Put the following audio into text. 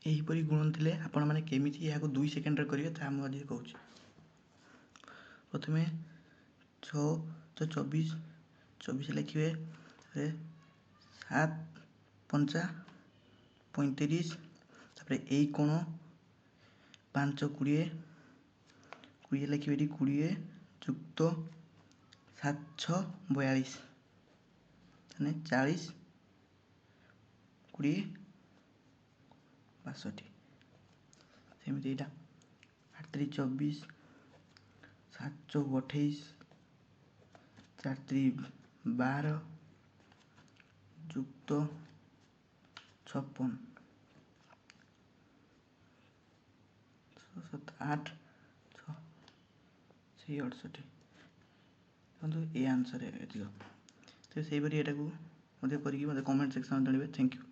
ଏହିପରି ଗୁଣ ଥିଲେ ଆପଣମାନେ କେମିତି ଏହାକୁ 2 ସେକେଣ୍ଡରେ କରିବେ ତାହା ମୁଁ ଆଜି କହୁଛି। ପ୍ରଥମେ 6 × 24 24 ଲେଖିବେ, 7 ପଞ୍ଚା 35, ତାପରେ ଏଇ କୋଣ 5 20 20 ଲେଖିବେ ଏଠି 20 ଯୁକ୍ତ 7 6 42, ତାହେଲେ 40 20 62। ସେମିତି ଏଇଟା 8 3 24 7 4 28 4 3 12 ଯୁକ୍ତ 56 7 8 6 ସେଇ 68। ଦେଖନ୍ତୁ ଏଇ ଆନ୍ସର୍ ଏତିକ। ତ ସେଇପରି ଏଟାକୁ ମଧ୍ୟ କରିକି ମୋତେ କମେଣ୍ଟ ସେକ୍ସନରେ ଜଣାଇବେ। Thank you.